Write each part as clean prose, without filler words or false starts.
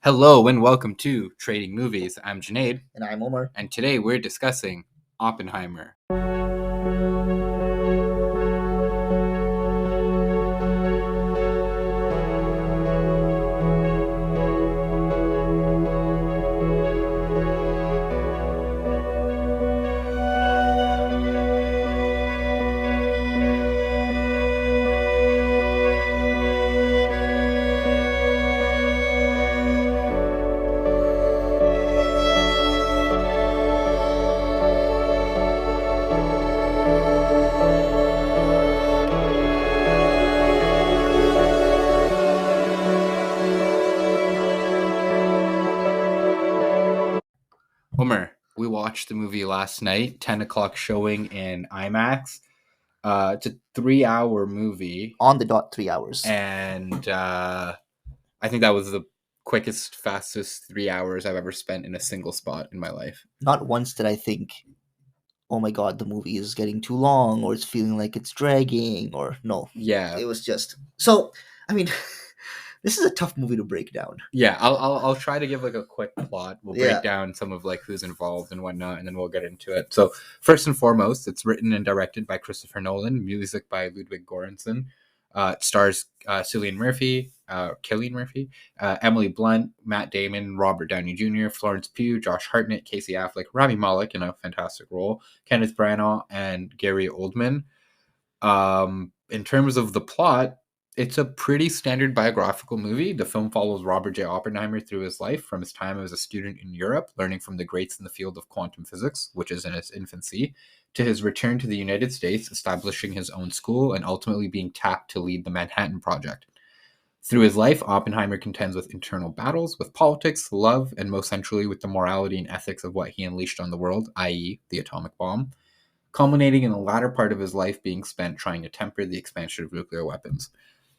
Hello and welcome to Trading Movies. I'm Junaid, And I'm Omar. and today we're discussing Oppenheimer. Homer, we watched the movie last night, 10 o'clock showing in IMAX. It's a 3-hour movie, On the dot, 3 hours. and I think that was the quickest, fastest 3 hours I've ever spent in a single spot in my life. Not once did I think, oh my god, the movie is getting too long, or it's feeling like it's dragging, or no. Yeah. It was just. So, I mean, this is a tough movie to break down. Yeah, I'll try to give like a quick plot. We'll break Yeah. down some of like who's involved and whatnot, and then we'll get into it. So first and foremost, it's written and directed by Christopher Nolan, music by Ludwig Göransson. It stars Cillian Murphy, Emily Blunt, Matt Damon, Robert Downey Jr., Florence Pugh, Josh Hartnett, Casey Affleck, Rami Malek in a fantastic role, Kenneth Branagh, and Gary Oldman. In terms of the plot, it's a pretty standard biographical movie. The film follows Robert J. Oppenheimer through his life, from his time as a student in Europe, learning from the greats in the field of quantum physics, which is in its infancy, to his return to the United States, establishing his own school, and ultimately being tapped to lead the Manhattan Project. Through his life, Oppenheimer contends with internal battles, with politics, love, and most centrally with the morality and ethics of what he unleashed on the world, i.e., the atomic bomb, culminating in the latter part of his life being spent trying to temper the expansion of nuclear weapons.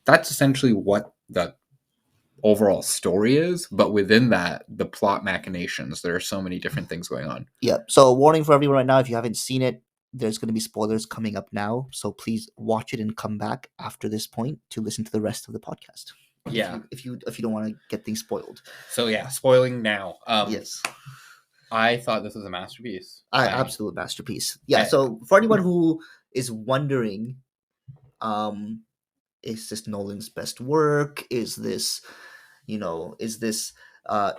That's essentially what the overall story is, but within that, the plot machinations, there are so many different things going on. Yeah. So, warning for everyone right now, if you haven't seen it, there's going to be spoilers coming up now. So, please watch it and come back after this point to listen to the rest of the podcast. Yeah. If you don't want to get things spoiled. So yeah, spoiling now. Yes. I thought this was a masterpiece. Absolute masterpiece. Yeah. So for anyone who is wondering, is this Nolan's best work? Is this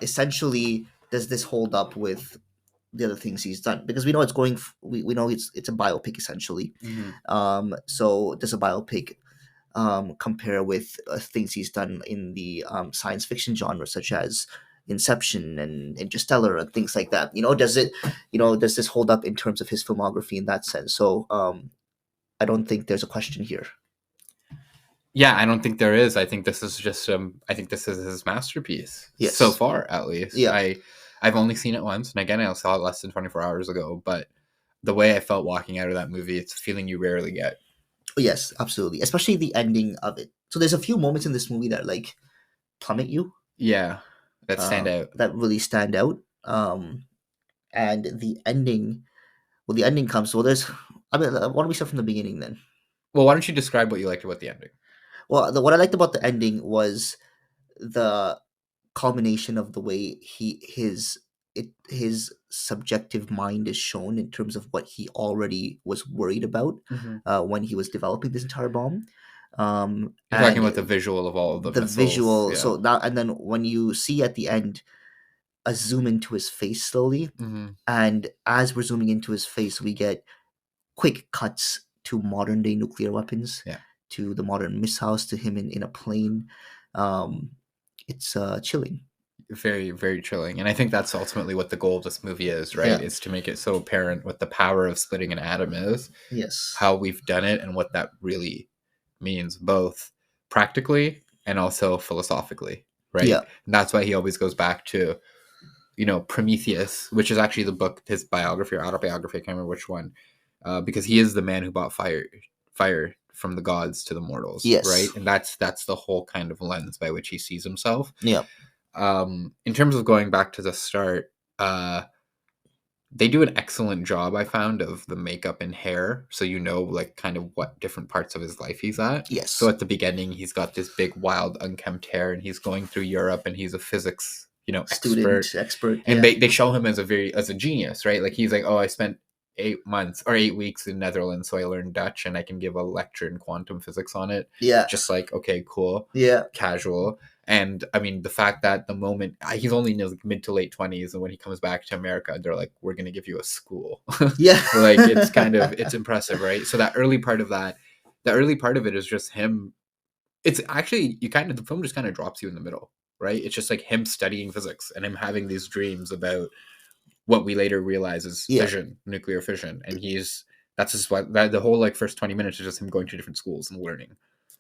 essentially, does this hold up with the other things he's done? Because we know it's going. We know it's a biopic essentially. Mhm. So does a biopic compare with things he's done in the science fiction genre, such as Inception and Interstellar and things like that? Does this hold up in terms of his filmography in that sense? So I don't think there's a question here. Yeah, I don't think there is. I think this is just I think this is his masterpiece. Yes. So far, at least. Yeah. I've only seen it once, and again, I saw it less than 24 hours ago, but the way I felt walking out of that movie, it's a feeling you rarely get. Yes, absolutely. Especially the ending of it. So there's a few moments in this movie that like plummet you. Yeah, that stand out. That really stand out. And the ending, the ending comes. Well, why don't we start from the beginning then? Well, why don't you describe what you liked about the ending? Well, what I liked about the ending was the culmination of the way his subjective mind is shown in terms of what he already was worried about when he was developing this entire bomb. You're talking about the visual of all of the missiles. Visual. Yeah. So now, and then when you see at the end a zoom into his face slowly, and as we're zooming into his face, we get quick cuts to modern day nuclear weapons, to the modern missiles, to him in a plane. It's chilling. Very, very chilling. And I think that's ultimately what the goal of this movie is, right? Is to make it so apparent what the power of splitting an atom is. Yes. How we've done it and what that really means, both practically and also philosophically, right? Yeah. And that's why he always goes back to, Prometheus, which is actually the book, his biography or autobiography, I can't remember which one, because he is the man who brought fire from the gods to the mortals, right? And that's the whole kind of lens by which he sees himself. Yeah. In terms of going back to the start, they do an excellent job, I found, of the makeup and hair, so like kind of what different parts of his life he's at. Yes. So at the beginning, he's got this big, wild, unkempt hair, and he's going through Europe, and he's a physics expert, and they show him as a genius, right? Like he's like, oh, I spent 8 months or 8 weeks in Netherlands, so I learned Dutch and I can give a lecture in quantum physics on it. Yeah, just like, okay, cool, yeah, casual. And I mean, the fact that the moment he's only in his mid to late 20s, and when he comes back to America, they're like, we're gonna give you a school. Yeah. Like it's impressive, right? So that early part of it is just him. It's actually the film just kind of drops you in the middle, right? It's just like him studying physics and him having these dreams about what we later realize is fission, nuclear fission, and the whole like first 20 minutes is just him going to different schools and learning.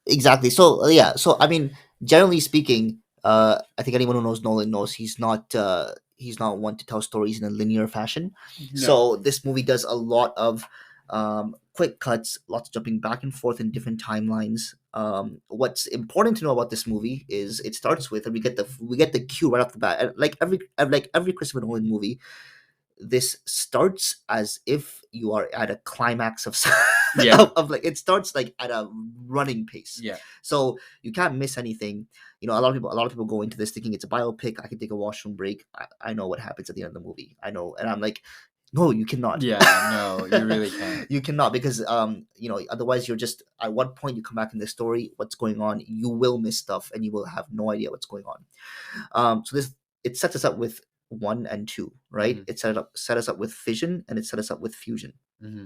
Exactly. So so I mean, generally speaking, I think anyone who knows Nolan knows he's not one to tell stories in a linear fashion. No. So this movie does a lot of quick cuts, lots of jumping back and forth in different timelines. What's important to know about this movie is it starts with, and we get the cue right off the bat. Like every Christopher Nolan movie, this starts as if you are at a climax of of like, it starts like at a running pace. Yeah. So you can't miss anything. A lot of people go into this thinking it's a biopic. I can take a washroom break. I know what happens at the end of the movie. I know, and I'm like, no, you cannot. Yeah, no, you really can't. You cannot, because otherwise you're just, at what point you come back in the story, what's going on, you will miss stuff and you will have no idea what's going on. So it sets us up with 1 and 2, right? Mm-hmm. It set us up with fission, and it set us up with fusion. Mm-hmm.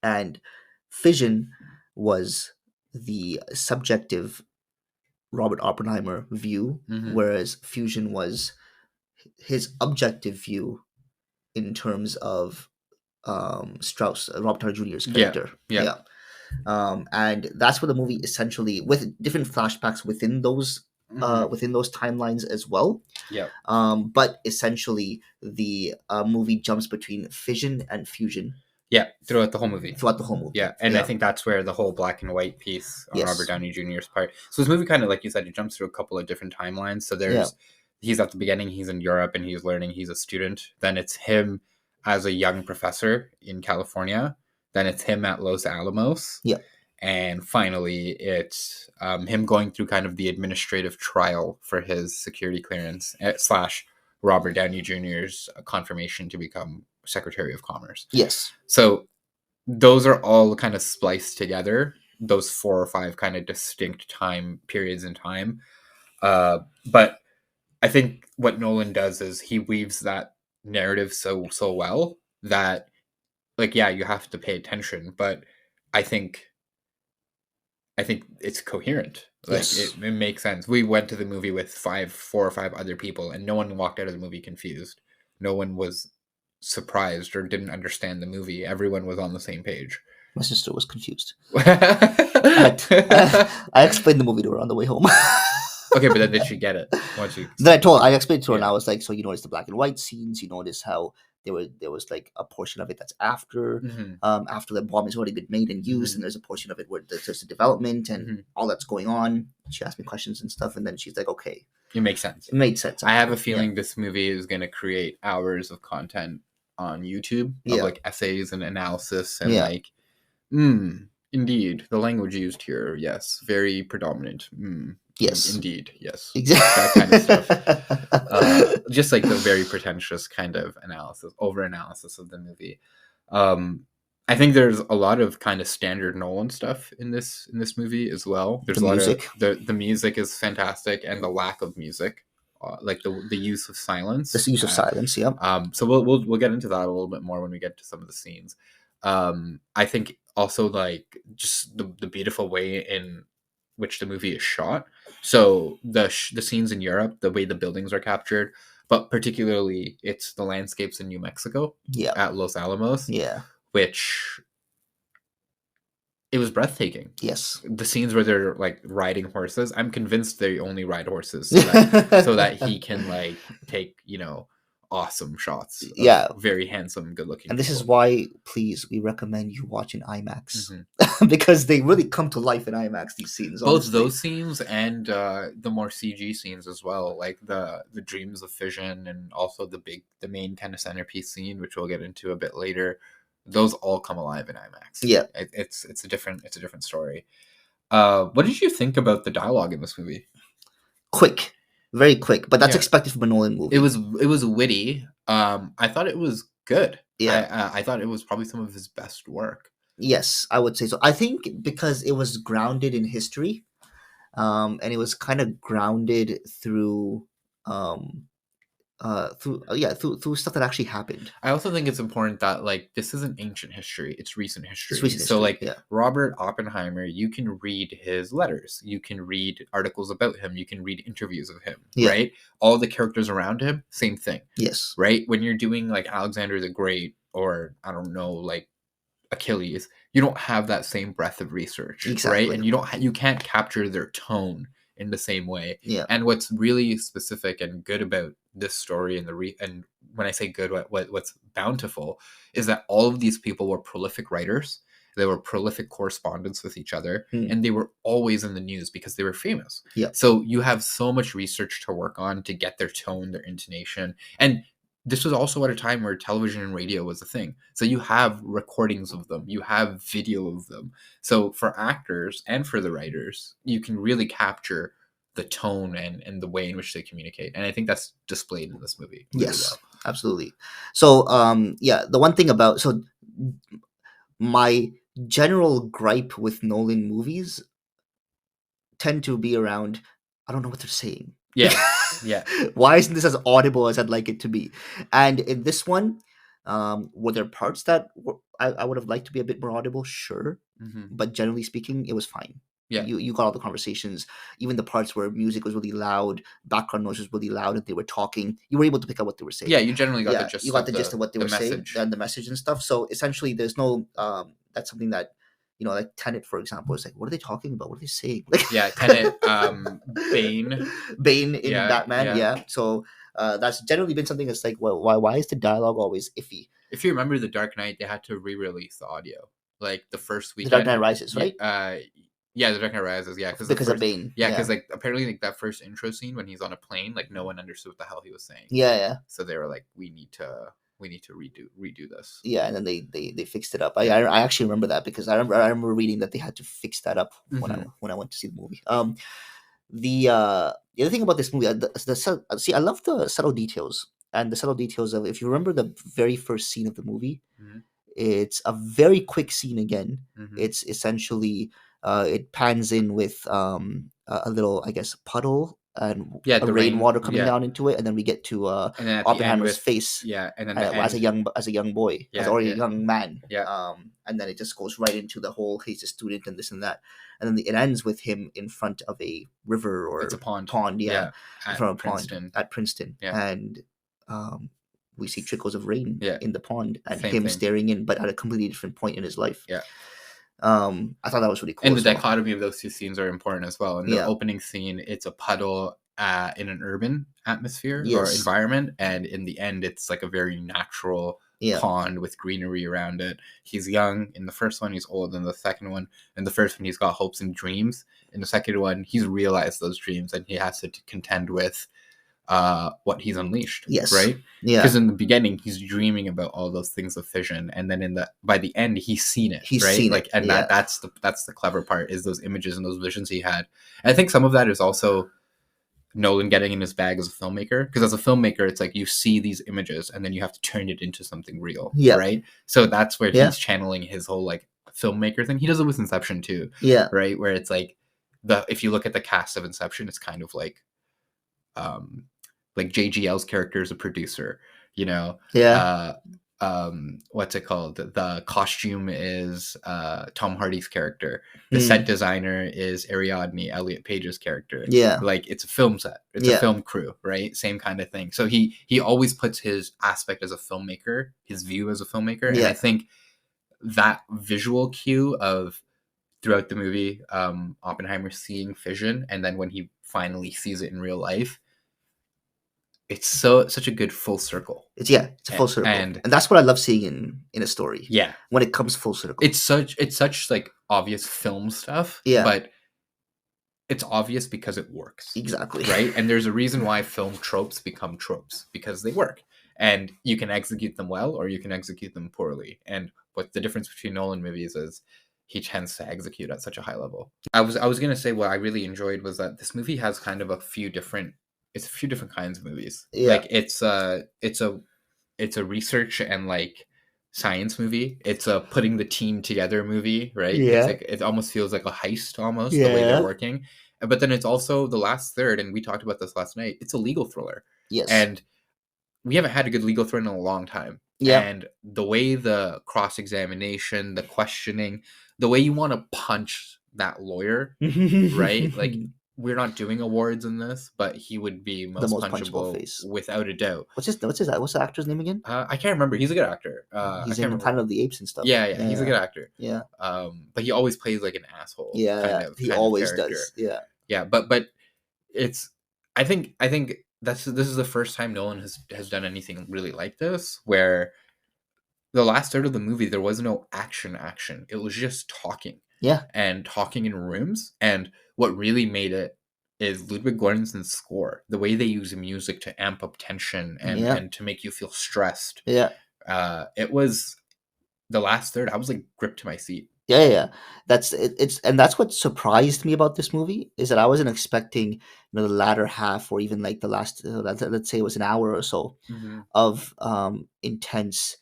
And fission was the subjective Robert Oppenheimer view, Mm-hmm. whereas fusion was his objective view in terms of Strauss, Robert Downey Jr.'s character. Yeah. And that's what the movie essentially, with different flashbacks within those timelines as well. Yeah. But essentially, the movie jumps between fission and fusion. Yeah, throughout the whole movie. Yeah, and I think that's where the whole black and white piece on Robert Downey Jr.'s part. So this movie kind of, like you said, it jumps through a couple of different timelines. So he's at the beginning, he's in Europe and he's learning, he's a student. Then it's him as a young professor in California. Then it's him at Los Alamos. Yeah. And finally, it's him going through kind of the administrative trial for his security clearance / Robert Downey Jr.'s confirmation to become Secretary of Commerce. Yes. So those are all kind of spliced together, those 4 or 5 kind of distinct time periods in time. But I think what Nolan does is he weaves that narrative so well that, like, yeah, you have to pay attention, but I think it's coherent. Like, it makes sense. We went to the movie with 4 or 5 other people, and no one walked out of the movie confused. No one was surprised or didn't understand the movie. Everyone was on the same page. My sister was confused. I explained the movie to her on the way home. Okay, but then did she get it? Then I explained to her, and I was like, so you notice the black and white scenes, you notice how there was like a portion of it that's after after the bomb has already been made and used, and there's a portion of it where there's a development and all that's going on. She asked me questions and stuff, and then she's like, okay. It makes sense. It made sense. I have a feeling this movie is going to create hours of content on YouTube of like essays and analysis and like, indeed, the language used here, yes, very predominant. Yes. Indeed, yes. Exactly. That kind of stuff. Just like the very pretentious kind of over-analysis of the movie. I think there's a lot of kind of standard Nolan stuff in this movie as well. There's the music is fantastic, and the lack of music, like the use of silence. The use of silence, yeah. So we'll get into that a little bit more when we get to some of the scenes. I think also like just the beautiful way in which the movie is shot. So the scenes in Europe, the way the buildings are captured, but particularly it's the landscapes in New Mexico at Los Alamos. Yeah. Which it was breathtaking. Yes. The scenes where they're like riding horses, I'm convinced they only ride horses so that he can like take, awesome shots. Very handsome, good looking. And this is why, please, we recommend you watch in IMAX. Because they really come to life in IMAX, these scenes. Both those scenes and the more CG scenes as well, like the dreams of fission, and also the main kind of centerpiece scene, which we'll get into a bit later. Those all come alive in IMAX. Yeah. It's a different story. What did you think about the dialogue in this movie? Quick. Very quick, but that's Yeah. expected from a Nolan movie. It was witty. I thought it was good. Yeah. I thought it was probably some of his best work. Yes, I would say so. I think because it was grounded in history, and it was kind of grounded through, through stuff that actually happened. I also think it's important that like this isn't ancient history; it's recent history. It's recent So history. like Yeah. Robert Oppenheimer, you can read his letters, you can read articles about him, you can read interviews of him, Yeah. right? All the characters around him, same thing, Yes. right? When you're doing like Alexander the Great or I don't know, like Achilles, you don't have that same breadth of research, right? Exactly. And you can't capture their tone in the same way. Yeah. And what's really specific and good about this story and and when I say good, what's bountiful is that all of these people were prolific writers. They were prolific correspondents with each other, and they were always in the news because they were famous. Yeah. So you have so much research to work on to get their tone, their intonation, and this was also at a time where television and radio was a thing. So you have recordings of them, you have video of them. So for actors and for the writers, you can really capture the tone and the way in which they communicate. And I think that's displayed in this movie really Yes, well. absolutely. So, the one thing about my general gripe with Nolan movies tend to be around, I don't know what they're saying. Yeah. Yeah. Why isn't this as audible as I'd like it to be? And in this one, were there parts that I would have liked to be a bit more audible? Sure. But generally speaking, it was fine. Yeah. You got all the conversations, even the parts where music was really loud, background noise was really loud, and they were talking. You were able to pick up what they were saying. Yeah, you generally got the gist. You got the gist of what they were saying message. and the message and stuff. So essentially, there's no that's something that, like Tenet, for example, is like, what are they talking about? What are they saying? Like, Yeah, Tenet, Bane in Yeah, Batman. yeah. Yeah. So that's generally been something that's like, well, why is the dialogue always iffy? If you remember The Dark Knight, they had to re-release the audio. Like the first The weekend. Dark Knight Rises, right? Yeah, The Dark Knight Rises. Yeah, Because of Bane. Yeah, because like apparently like that first intro scene when he's on a plane, like no one understood what the hell he was saying. Yeah. So they were like, we need to redo this. Yeah, and then they fixed it up. I actually remember that because I remember reading that they had to fix that up when I went to see the movie. The other thing about this movie, I love the subtle details, and the subtle details of, if you remember the very first scene of the movie, it's a very quick scene again. It's essentially it pans in with a little, I guess, puddle and the rainwater coming down into it, and then we get to and then at Oppenheimer's the end face. and then As a young boy, or a young man. And then it just goes right into the whole, he's a student and this and that, and then it ends with him in front of a river, or it's a pond. In front of a Princeton. pond at Princeton, and we see trickles of rain Yeah. in the pond, and Same him thing. staring in, but at a completely different point in his life. Yeah. I thought that was really cool. And the dichotomy of those two scenes are important as well. In the Yeah. opening scene, it's a puddle in an urban atmosphere or Yes. environment, and in the end, it's like a very natural pond with greenery around it. He's young in the first one, he's old in the second one. In the first one, he's got hopes and dreams. In the second one, he's realized those dreams, and he has to contend with what he's unleashed. Yes. Right? Yeah. Because in the beginning, he's dreaming about all those things of fission, and then by the end, he's seen it. He's right? seen like, it. And that's the clever part, is those images and those visions he had. And I think some of that is also Nolan getting in his bag as a filmmaker, because as a filmmaker, it's like you see these images and then you have to turn it into something real. Yeah. Right? So that's where he's channeling his whole like filmmaker thing. He does it with Inception too. Yeah. Right? Where it's like if you look at the cast of Inception, it's kind of like JGL's character is a producer, Yeah. What's it called? The costume is Tom Hardy's character. The set designer is Ariadne, Elliot Page's character. Yeah. Like, it's a film set. It's a film crew, right? Same kind of thing. So he always puts his aspect as a filmmaker, his view as a filmmaker. And I think that visual cue of throughout the movie, Oppenheimer seeing fission, and then when he finally sees it in real life, it's such a good full circle. It's a full circle, and that's what I love seeing in a story. Yeah, when it comes full circle, it's such like obvious film stuff. Yeah, but it's obvious because it works. Exactly. Right, and there's a reason why film tropes become tropes, because they work, and you can execute them well or you can execute them poorly. And what the difference between Nolan movies is, he tends to execute at such a high level. I was gonna say what I really enjoyed was that this movie has kind of a few different it's a few different kinds of movies. Yeah. Like it's a research and like science movie. It's a putting the team together movie, right? It's Yeah. like it almost feels like a heist almost the way they're Yeah. working. But then it's also the last third, and we talked about this last night. It's a legal thriller, Yes. and we haven't had a good legal thriller in a long time. Yeah. And the way the cross examination, the questioning, the way you want to punch that lawyer, right? Like we're not doing awards in this, but he would be most punchable face without a doubt. What's the actor's name again? I can't remember. He's a good actor. He's I in can't Planet remember. of the Apes and stuff. Yeah, he's a good actor. Yeah. But he always plays like an asshole. Yeah, he always character. does. Yeah. Yeah, but it's. I think this is the first time Nolan has done anything really like this, where the last third of the movie there was no action. It was just talking. Yeah. And talking in rooms, and what really made it is Ludwig Göransson's score. The way they use music to amp up tension and to make you feel stressed. Yeah. It was the last third. I was like gripped to my seat. Yeah. That's it. And that's what surprised me about this movie is that I wasn't expecting, the latter half or even like the last, let's say it was an hour or so of intense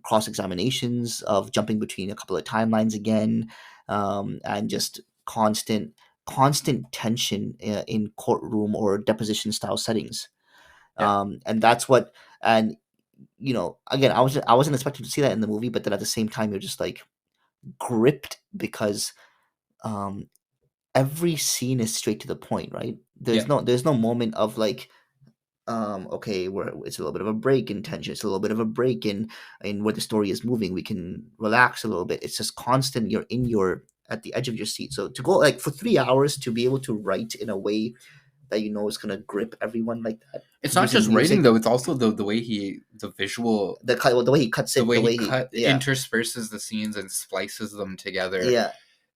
cross examinations, of jumping between a couple of timelines again, and just constant tension in courtroom or deposition style settings. And that's what, and again, I wasn't expecting to see that in the movie, but then at the same time you're just like gripped because um every scene is straight to the point, right? There's no moment of like okay, where it's a little bit of a break in tension, it's a little bit of a break in where the story is moving, we can relax a little bit. It's just constant. You're at the edge of your seat. So to go like for 3 hours to be able to write in a way that is gonna grip everyone like that. It's not just writing though; it's also the way the visual, the way he cuts it, the way he intersperses the scenes and splices them together. Yeah,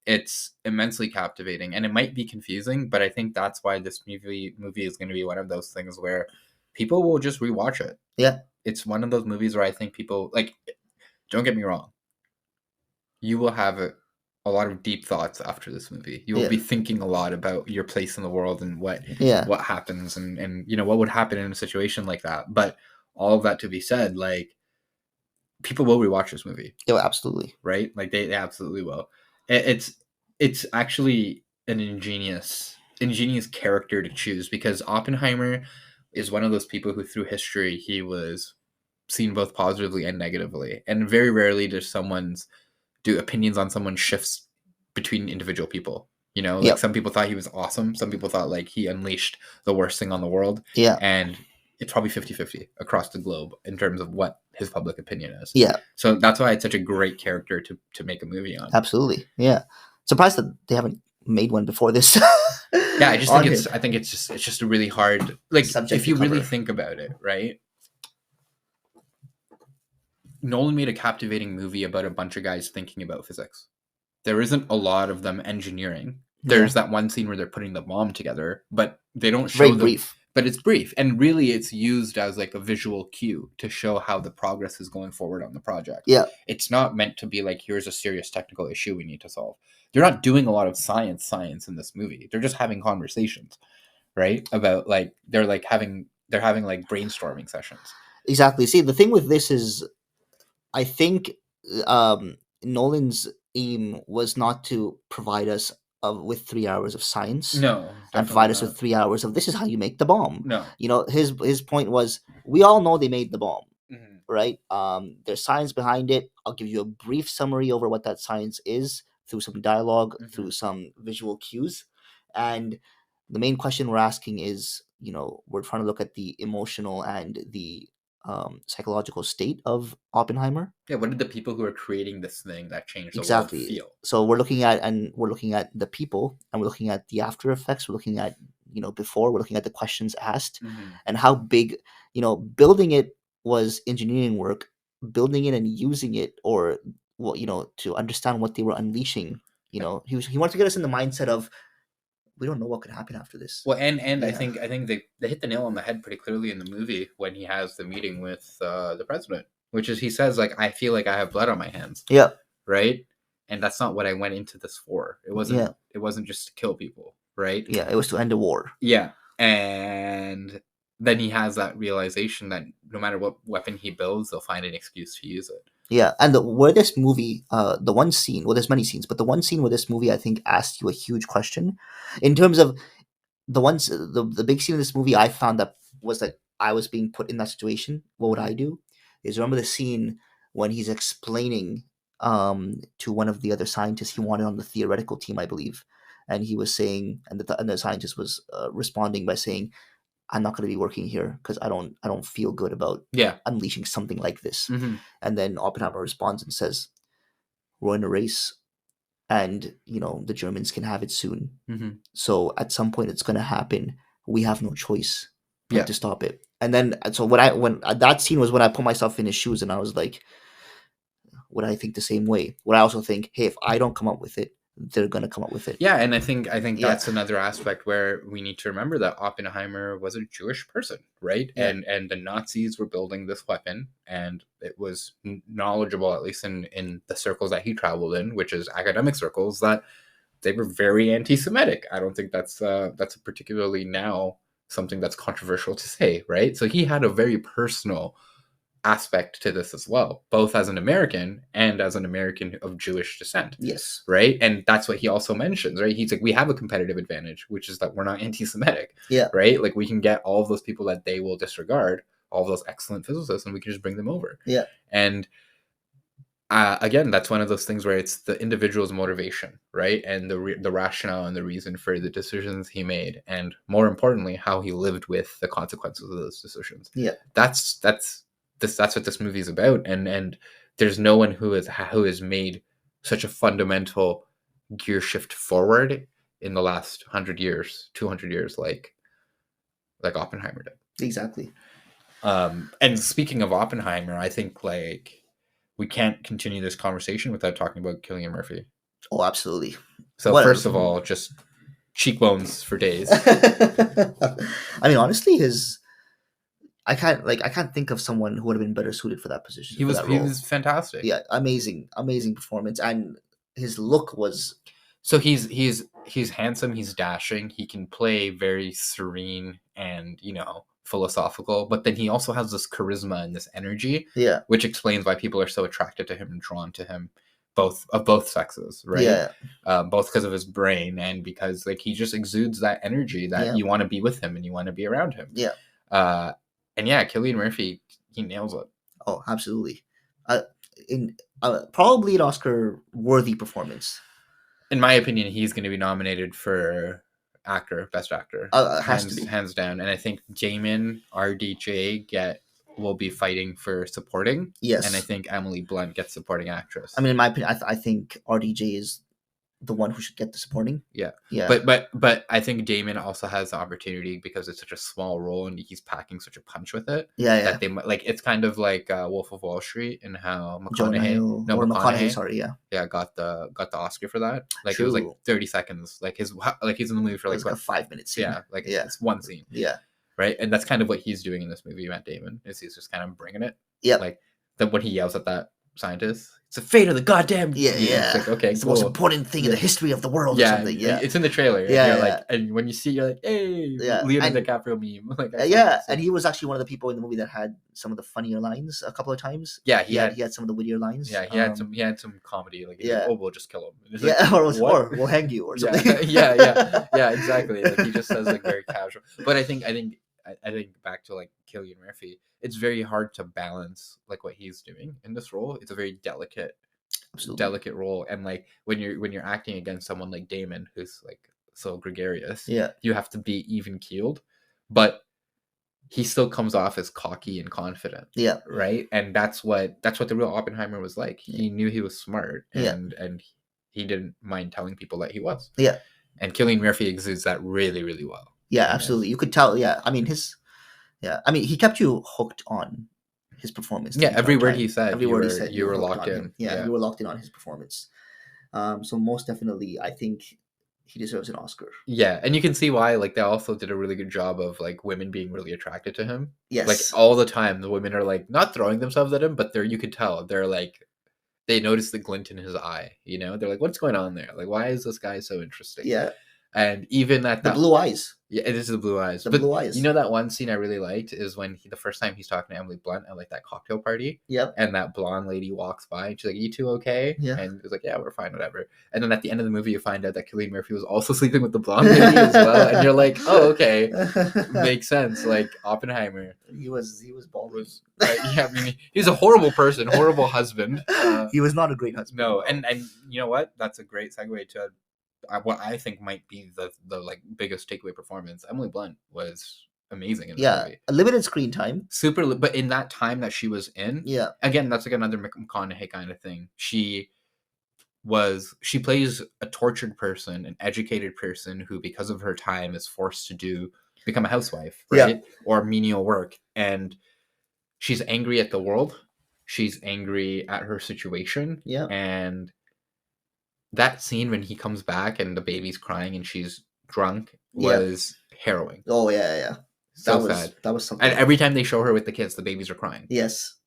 it's immensely captivating, and it might be confusing, but I think that's why this movie is going to be one of those things where people will just rewatch it. Yeah, it's one of those movies where I think people like. Don't get me wrong. You will have a lot of deep thoughts after this movie. You will be thinking a lot about your place in the world and what happens and what would happen in a situation like that. But all of that to be said, like people will rewatch this movie. Yeah, absolutely. Right? Like they absolutely will. It's actually an ingenious character to choose, because Oppenheimer is one of those people who through history he was seen both positively and negatively, and very rarely does opinions on someone shifts between individual people. Some people thought he was awesome. Some people thought like he unleashed the worst thing on the world. Yeah. And it's probably 50-50 across the globe in terms of what his public opinion is. Yeah. So that's why it's such a great character to make a movie on. Absolutely. Yeah. Surprised that they haven't made one before this. Yeah, I think it's just a really hard, like, subject if you really think about it, right? Nolan made a captivating movie about a bunch of guys thinking about physics. There isn't a lot of them engineering. There's that one scene where they're putting the bomb together, but they don't show brief. But it's brief, and really it's used as like a visual cue to show how the progress is going forward on the project. Yeah. It's not meant to be like, here's a serious technical issue we need to solve. They're not doing a lot of science in this movie. They're just having conversations, right? About like they're having like brainstorming sessions. Exactly. See, the thing with this is I think Nolan's aim was not to provide us with 3 hours of science. No, and provide us with 3 hours of this is how you make the bomb. No. His point was, we all know they made the bomb, right? There's science behind it. I'll give you a brief summary over what that science is through some dialogue, through some visual cues. And the main question we're asking is, we're trying to look at the emotional and the psychological state of Oppenheimer. Yeah, what did the people who are creating this thing that changed the world feel? So we're looking at the people, and we're looking at the after effects. We're looking at before. We're looking at the questions asked, and how big building it was engineering work. Building it and using it, or to understand what they were unleashing. He wanted to get us in the mindset of, we don't know what could happen after this. Well, and I think they hit the nail on the head pretty clearly in the movie when he has the meeting with the president, which is he says like, I feel like I have blood on my hands. Yeah. Right. And that's not what I went into this for. It wasn't. Yeah. It wasn't just to kill people. Right. Yeah. It was to end a war. Yeah. And then he has that realization that no matter what weapon he builds, they'll find an excuse to use it. Yeah, and where this movie, the one scene, well, there's many scenes, but the one scene where this movie, I think, asked you a huge question, in terms of the big scene in this movie, I found that was like I was being put in that situation. What would I do? Is remember the scene when he's explaining to one of the other scientists he wanted on the theoretical team, I believe, and he was saying, and the scientist was responding by saying, I'm not going to be working here because I don't feel good about unleashing something like this. Mm-hmm. And then Oppenheimer responds and says, "We're in a race, and the Germans can have it soon. Mm-hmm. So at some point it's going to happen. We have no choice but to stop it." And then so when that scene was when I put myself in his shoes, and I was like, would I think the same way? Would I also think, hey, if I don't come up with it, they're gonna come up with it? Yeah, and I think that's another aspect where we need to remember that Oppenheimer was a Jewish person, right? Yeah. And the Nazis were building this weapon, and it was knowledgeable, at least in the circles that he traveled in, which is academic circles, that they were very anti-Semitic. I don't think that's particularly now something that's controversial to say, right? So he had a very personal aspect to this as well, both as an American and as an American of Jewish descent. Yes. Right. And that's what he also mentions, right? He's like, we have a competitive advantage, which is that we're not anti-Semitic. Yeah. Right. Like we can get all of those people that they will disregard, all of those excellent physicists, and we can just bring them over. Yeah. And again, that's one of those things where it's the individual's motivation, right? And the rationale and the reason for the decisions he made. And more importantly, how he lived with the consequences of those decisions. Yeah. That's what this movie is about, and there's no one who has made such a fundamental gear shift forward in the last 100 years, 200 years, like Oppenheimer did. Exactly. And speaking of Oppenheimer, I think like we can't continue this conversation without talking about Cillian Murphy. Oh, absolutely. So first of all, just cheekbones for days. I mean, honestly, I can't think of someone who would have been better suited for that position. He was fantastic. Yeah, amazing performance, and his look was. So he's handsome. He's dashing. He can play very serene and philosophical, but then he also has this charisma and this energy. Yeah, which explains why people are so attracted to him and drawn to him, both sexes, right? Yeah. Both because of his brain and because like he just exudes that energy that you want to be with him and you want to be around him. Yeah. And yeah, Cillian Murphy, he nails it. Oh, absolutely. Probably an Oscar-worthy performance. In my opinion, he's going to be nominated for best actor. Has to be. Hands down. And I think Damon, RDJ will be fighting for supporting. Yes. And I think Emily Blunt gets supporting actress. I mean, in my opinion, I think RDJ is the one who should get the supporting. Yeah. Yeah. But I think Damon also has the opportunity because it's such a small role and he's packing such a punch with it. Yeah. That they like it's kind of like Wolf of Wall Street and how McConaughey got the Oscar for that. Like True. It was like 30 seconds. Like he's in the movie for like a 5 minute scene. Yeah. Like it's one scene. Yeah. Right. And that's kind of what he's doing in this movie, Matt Damon, is he's just kind of bringing it. Yeah. Like when he yells at that scientist, it's the fate of the goddamn. Yeah. It's like, okay, it's the most important thing in the history of the world. Yeah. Or something. Yeah. It's in the trailer. Yeah. And like, and when you see, you're like, hey, Leonardo DiCaprio meme. Like, and he was actually one of the people in the movie that had some of the funnier lines a couple of times. Yeah. He had some of the wittier lines. Yeah. He had some comedy. Like, oh, we'll just kill him. Like, or we'll hang you or something. Yeah. Exactly. Like he just says like very casual. But I think back to like Cillian Murphy, it's very hard to balance like what he's doing in this role. It's a very delicate role, and like when you're acting against someone like Damon, who's like so gregarious, you have to be even keeled, but he still comes off as cocky and confident. Yeah. Right. And that's what the real Oppenheimer was like. He knew he was smart, and he didn't mind telling people that he was. Yeah. And Cillian Murphy exudes that really, really well. Yeah, absolutely. You could tell. Yeah, I mean he kept you hooked on his performance. Yeah, every word he said, you were locked in. Yeah, you were locked in on his performance. So most definitely, I think he deserves an Oscar. Yeah, and you can see why. Like they also did a really good job of like women being really attracted to him. Yes, like all the time, the women are like not throwing themselves at him, but you could tell they're like they notice the glint in his eye. They're like, what's going on there? Like, why is this guy so interesting? Yeah. And even at The that blue eyes. Yeah, it is the blue eyes. The But blue eyes. you know that one scene I really liked is when the first time he's talking to Emily Blunt at like that cocktail party. Yep. And that blonde lady walks by and she's like, "You two okay?" Yeah. And he's like, "Yeah, we're fine, whatever." And then at the end of the movie, you find out that Cillian Murphy was also sleeping with the blonde lady as well. And you're like, "Oh, okay, makes sense." Like Oppenheimer. He was bald. Yeah, I mean, he's a horrible person, horrible husband. He was not a great husband. No, and you know what? That's a great segue to what I think might be the like biggest takeaway performance. Emily Blunt was amazing in this movie. A limited screen time. But in that time that she was in, again, that's like another McConaughey kind of thing. She plays a tortured person, an educated person who, because of her time, is forced to become a housewife, right? Or menial work. And she's angry at the world. She's angry at her situation. Yeah. And that scene when he comes back and the baby's crying and she's drunk was harrowing. Oh yeah. So sad. That was something. And every time they show her with the kids, the babies are crying. Yes.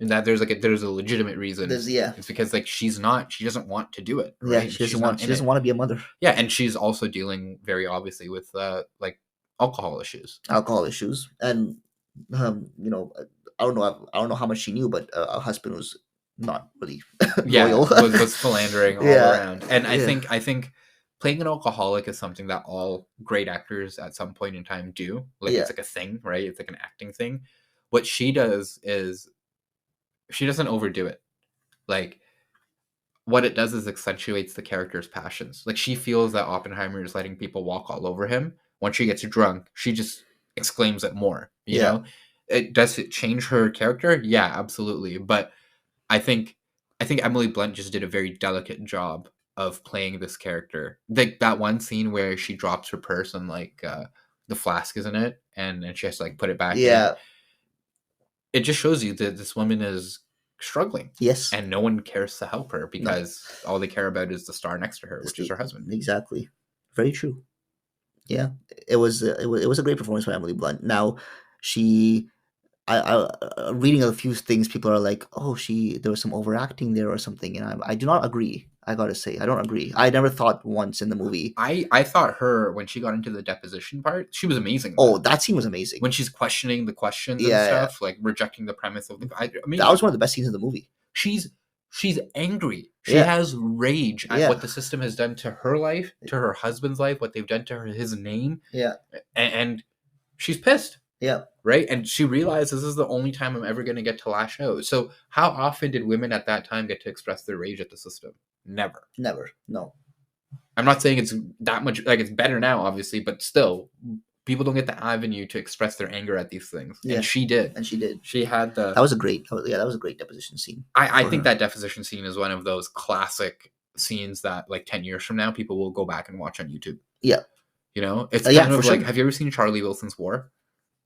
And that there's a legitimate reason. It's because like she doesn't want to do it. Right? Yeah, she doesn't want to be a mother. Yeah, and she's also dealing very obviously with like alcohol issues. And you know, I don't know how much she knew, but her husband was not really loyal. was philandering all around. And I think playing an alcoholic is something that all great actors at some point in time do. Like it's like a thing, right? It's like an acting thing. What she does is she doesn't overdo it. Like what it does is accentuates the character's passions. Like she feels that Oppenheimer is letting people walk all over him. Once she gets drunk, she just exclaims it more. You know? Does it change her character? Yeah, absolutely. But I think Emily Blunt just did a very delicate job of playing this character. Like that one scene where she drops her purse and like the flask is in it and she has to like put it back in. It just shows you that this woman is struggling. Yes. And no one cares to help her because all they care about is the star next to her, which is her husband. Exactly. Very true. Yeah. It was a great performance by Emily Blunt. Now, I reading a few things, people are like, "Oh, there was some overacting there or something," and I do not agree. I gotta say, I don't agree. I never thought once in the movie. I thought her when she got into the deposition part, she was amazing. Oh, that scene was amazing. When she's questioning the questions and stuff, like rejecting the premise of the. I mean, that was one of the best scenes in the movie. She's angry. She has rage at what the system has done to her life, to her husband's life, what they've done to his name. Yeah, and she's pissed. Yeah. Right? And she realized this is the only time I'm ever going to get to lash out. So how often did women at that time get to express their rage at the system? Never. No. I'm not saying it's that much, like it's better now, obviously, but still, people don't get the avenue to express their anger at these things. Yeah. And she did. She had the... That was a great deposition scene. I think that deposition scene is one of those classic scenes that like 10 years from now, people will go back and watch on YouTube. Yeah. You know? It's kind of like, have you ever seen Charlie Wilson's War?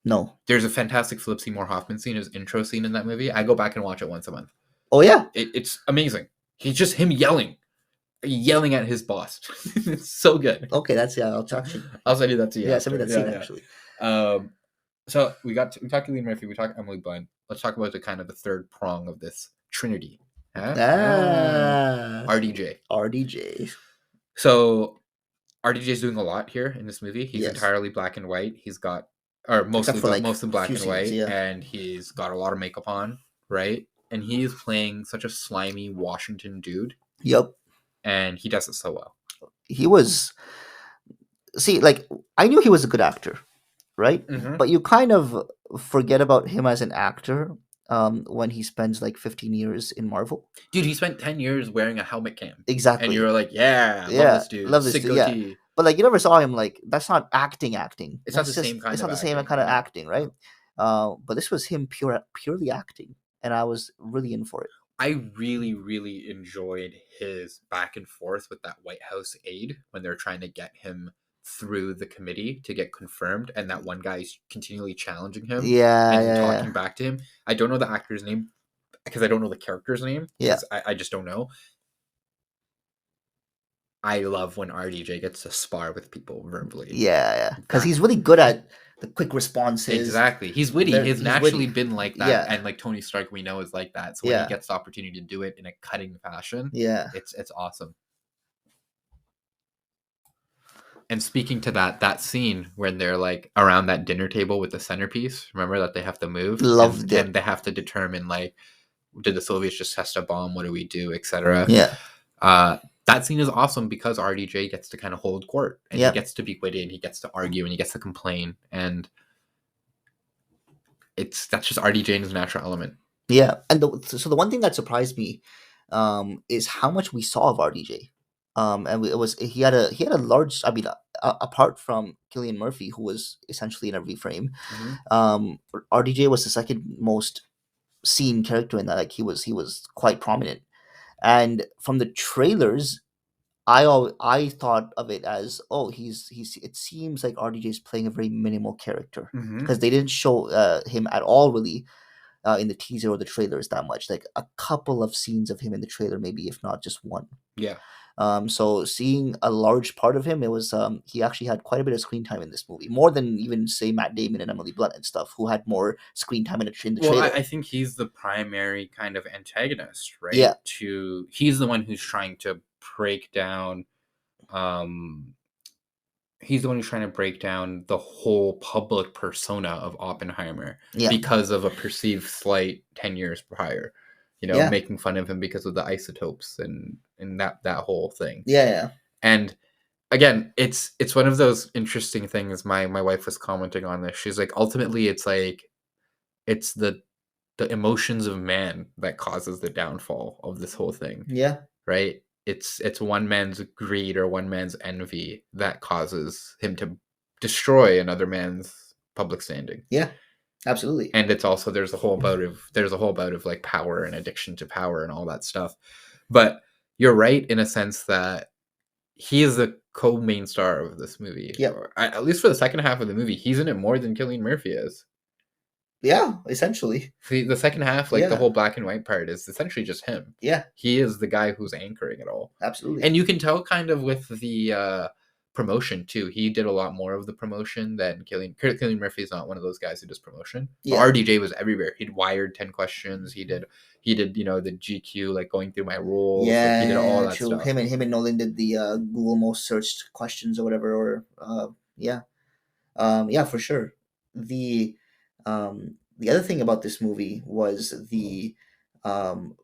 No. There's a fantastic Philip Seymour Hoffman scene, his intro scene in that movie. I go back and watch it once a month. Oh, yeah? It's amazing. He's just him yelling at his boss. It's so good. Okay, I'll talk to you. I'll send you that to you. Yeah, send me that scene, actually. So we talked Cillian Murphy, we talked Emily Blunt. Let's talk about the kind of the third prong of this trinity. RDJ. So RDJ's doing a lot here in this movie. He's entirely black and white. He's got... or mostly black and white, and he's got a lot of makeup on, right? And he is playing such a slimy Washington dude. Yep. And he does it so well. He was... See, like, I knew he was a good actor, right? Mm-hmm. But you kind of forget about him as an actor when he spends like 15 years in Marvel. Dude, he spent 10 years wearing a helmet cam. Exactly. And you were like, love this dude. Love this dude, yeah. But like you never saw him like that's not acting. It's not the same kind of acting, right? But this was him purely acting, and I was really in for it. I really, really enjoyed his back and forth with that White House aide when they're trying to get him through the committee to get confirmed, and that one guy's continually challenging him. Talking back to him. I don't know the actor's name because I don't know the character's name. Yeah. I just don't know. I love when RDJ gets to spar with people verbally. Yeah. Because he's really good at the quick responses. Exactly. He's witty. He's naturally been like that. Yeah. And like Tony Stark, we know, is like that. So when he gets the opportunity to do it in a cutting fashion, it's awesome. And speaking to that scene when they're like around that dinner table with the centerpiece, remember that they have to move Loved it. and they have to determine like, did the Soviets just test a bomb? What do we do, etc. Yeah. That scene is awesome because RDJ gets to kind of hold court and Yeah. he gets to be witty and he gets to argue and he gets to complain, and that's just RDJ in his natural element. Yeah, and so the one thing that surprised me is how much we saw of RDJ. And it was he had a large. I mean, apart from Cillian Murphy, who was essentially in every frame, RDJ was the second most seen character in that. Like he was quite prominent, and from the trailers, I thought of it as, oh, he's it seems like RDJ is playing a very minimal character because they didn't show him at all really in the teaser or the trailers that much. Like a couple of scenes of him in the trailer, maybe if not just one. Yeah. So seeing a large part of him, it was he actually had quite a bit of screen time in this movie, more than even say Matt Damon and Emily Blunt and stuff, who had more screen time in the trailer. Well, I think he's the primary kind of antagonist, right? Yeah. He's the one who's trying to break down. He's the one who's trying to break down the whole public persona of Oppenheimer because of a perceived slight 10 years prior. Making fun of him because of the isotopes and that whole thing. Yeah. And again, it's one of those interesting things. My wife was commenting on this. She's like, ultimately, it's like it's the emotions of man that causes the downfall of this whole thing. Yeah. Right? It's one man's greed or one man's envy that causes him to destroy another man's public standing. Yeah. Absolutely. And it's also there's a whole bout of like power and addiction to power and all that stuff. But you're right in a sense that he is the co-main star of this movie. Yeah. At least for the second half of the movie, he's in it more than Cillian Murphy is. Yeah, essentially. The second half, like the whole black and white part, is essentially just him. Yeah. He is the guy who's anchoring it all. Absolutely. And you can tell kind of with the promotion too. He did a lot more of the promotion than Cillian Murphy is not one of those guys who does promotion. Yeah. RDJ was everywhere. He'd wired 10 questions. He did the GQ, like going through my rules. Yeah, like he did all that true. stuff. Him and Nolan did the Google most searched questions or whatever. Yeah, for sure. The other thing about this movie was the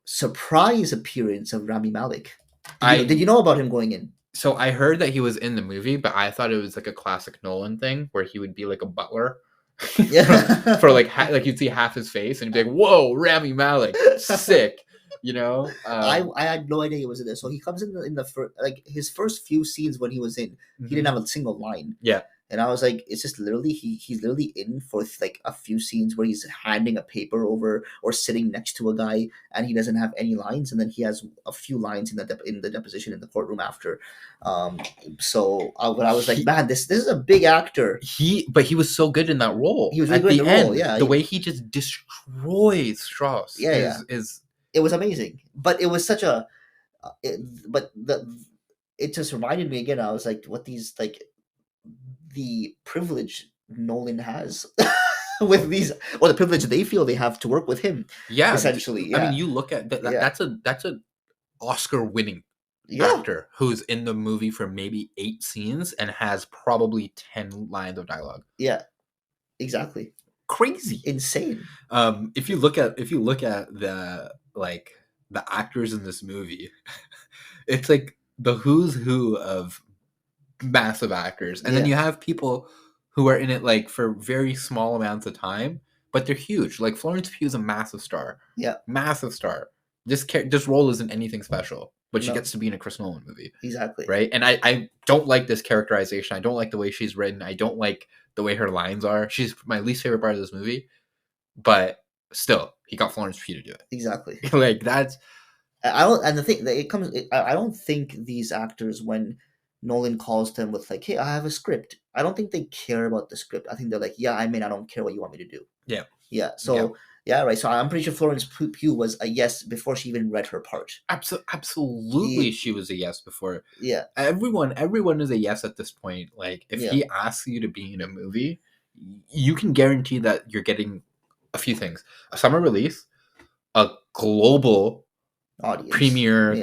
surprise appearance of Rami Malek. Did you know about him going in? So I heard that he was in the movie, but I thought it was like a classic Nolan thing where he would be like a butler. Yeah. for like you'd see half his face and you'd be like, "Whoa, Rami Malek, sick." I had no idea he was in there. So he comes in the first, like his first few scenes when he was in, he didn't have a single line. Yeah. And I was like, it's just literally he's literally in for like a few scenes where he's handing a paper over or sitting next to a guy and he doesn't have any lines, and then he has a few lines in the deposition in the courtroom after. But I was like, man, this is a big actor. But he was so good in that role. He was really good in the role. Yeah, the way he just destroys Strauss. Is it was amazing. But it was such a, it just reminded me again. I was like, what these like. The privilege Nolan has with these, or the privilege they feel they have to work with him. Yeah, essentially. Yeah. I mean, you look at that's a Oscar-winning actor who's in the movie for maybe 8 scenes and has probably 10 lines of dialogue. Yeah, exactly. Crazy, insane. If you look at the actors in this movie, it's like the who's who of massive actors, and then you have people who are in it like for very small amounts of time, but they're huge. Like Florence Pugh is a massive star. Yeah, massive star. This role isn't anything special, but she gets to be in a Chris Nolan movie. Exactly. Right, and I don't like this characterization. I don't like the way she's written. I don't like the way her lines are. She's my least favorite part of this movie, but still, he got Florence Pugh to do it. Exactly. Like that's. I don't, and the thing that it comes. I don't think these actors, when Nolan calls them with like, "Hey, I have a script," I don't think they care about the script. I think they're like, "Yeah, I don't care what you want me to do." Yeah. Yeah. So right. So I'm pretty sure Florence Pugh was a yes before she even read her part. Absolutely, she was a yes before. Yeah. Everyone is a yes at this point. Like if he asks you to be in a movie, you can guarantee that you're getting a few things: a summer release, a global audience, premier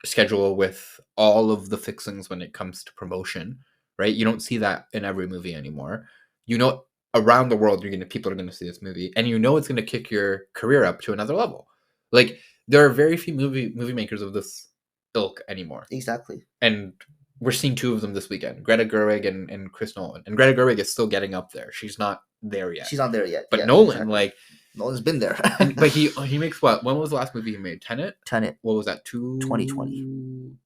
schedule with all of the fixings when it comes to promotion, right? You don't see that in every movie anymore. You know, around the world, people are gonna see this movie, and you know it's gonna kick your career up to another level. Like there are very few movie makers of this ilk anymore. Exactly. And we're seeing two of them this weekend, Greta Gerwig and Chris Nolan. And Greta Gerwig is still getting up there. She's not there yet. She's not there yet. But yeah, Nolan, exactly. like Nolan's been there. but he makes what? When was the last movie he made? Tenet? Tenet. What was that? 2020.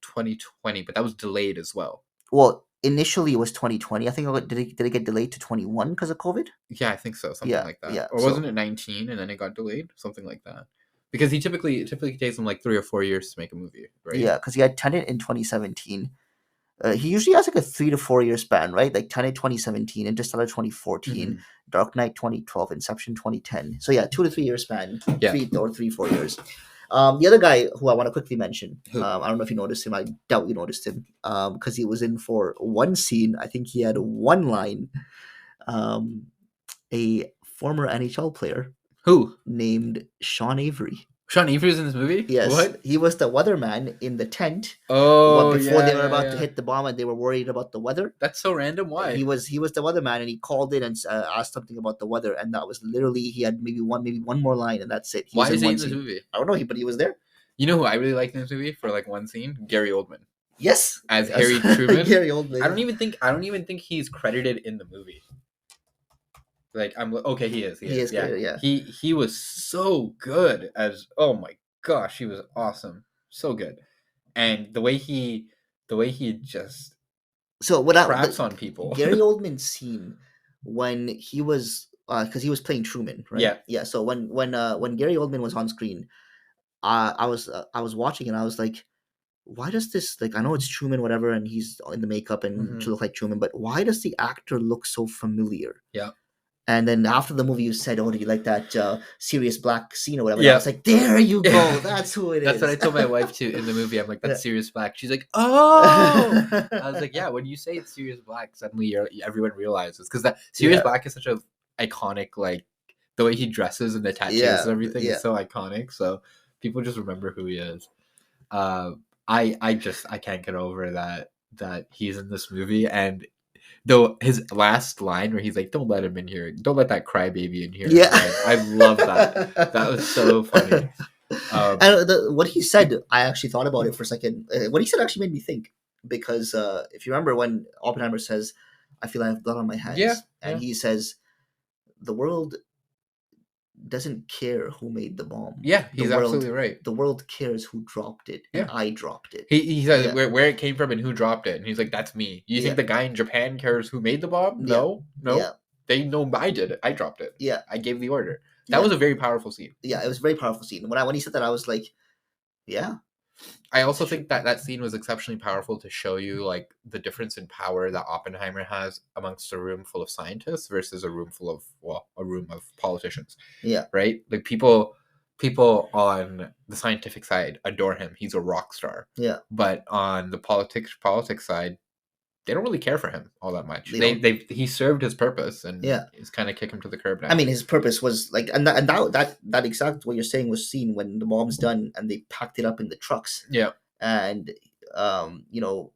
2020, but that was delayed as well. Well, initially it was 2020. I think did it get delayed to 21 because of COVID? Yeah, I think so. Something like that. Yeah. Or wasn't it 19 and then it got delayed? Something like that. Because it typically takes him like 3 or 4 years to make a movie, right? Yeah, because he had Tenet in 2017. He usually has like a 3 to 4 year span, right? Like Tenet 2017, Interstellar 2014, Dark Knight 2012, Inception 2010. So yeah, 2 to 3 year span, 3-4 years. The other guy who I want to quickly mention, I don't know if you noticed him. I doubt you noticed him, because he was in for one scene. I think he had one line. A former NHL player who named Sean Avery. Sean Avery's in this movie? Yes. What? He was the weatherman in the tent. Oh, before they were about to hit the bomb and they were worried about the weather. That's so random. Why? He was the weatherman and he called in and asked something about the weather, and that was literally, he had maybe one more line and that's it. Why is he in this movie? I don't know, but he was there. You know who I really liked in this movie for like one scene? Gary Oldman. Yes. As Harry Truman. Gary Oldman. I don't even think he's credited in the movie. Like he is. He is credited, yeah. He was so good as, oh my gosh, he was awesome. So good. And the way he just craps on people. Gary Oldman's scene when he was because he was playing Truman, right? Yeah. So when Gary Oldman was on screen, I was watching and I was like, why does this, like, I know it's Truman, whatever, and he's in the makeup and to look like Truman, but why does the actor look so familiar? Yeah. And then after the movie, you said, "Oh, do you like that Sirius Black scene or whatever?" Yeah. I was like, "There you go. That's who it is." That's what I told my wife too in the movie. I'm like, "That's Sirius Black." She's like, "Oh." I was like, "Yeah." When you say it's Sirius Black, suddenly everyone realizes, because that Sirius Black is such a iconic, like the way he dresses and the tattoos and everything is so iconic. So people just remember who he is. I can't get over that he's in this movie. And though his last line where he's like, "Don't let him in here. Don't let that crybaby in here." Yeah. I love that. That was so funny. And what he said, I actually thought about it for a second. What he said actually made me think, because if you remember when Oppenheimer says, "I feel I have blood on my hands," and he says, "The world doesn't care who made the bomb." Yeah, he's absolutely right. The world cares who dropped it, and I dropped it. He said where it came from and who dropped it, and he's like, "That's me." You think the guy in Japan cares who made the bomb? No. They know I did it. I dropped it. Yeah, I gave the order. That was a very powerful scene. Yeah, it was a very powerful scene. When he said that, I was like, yeah. I also think that scene was exceptionally powerful to show you like the difference in power that Oppenheimer has amongst a room full of scientists versus a room of politicians. Yeah. Right? Like people on the scientific side adore him. He's a rock star. Yeah. But on the politics side, they don't really care for him all that much. He served his purpose, and it's kind of kick him to the curb now. I mean, his purpose was like, and that exact what you're saying was seen when the bomb's done and they packed it up in the trucks. Yeah. And Cillian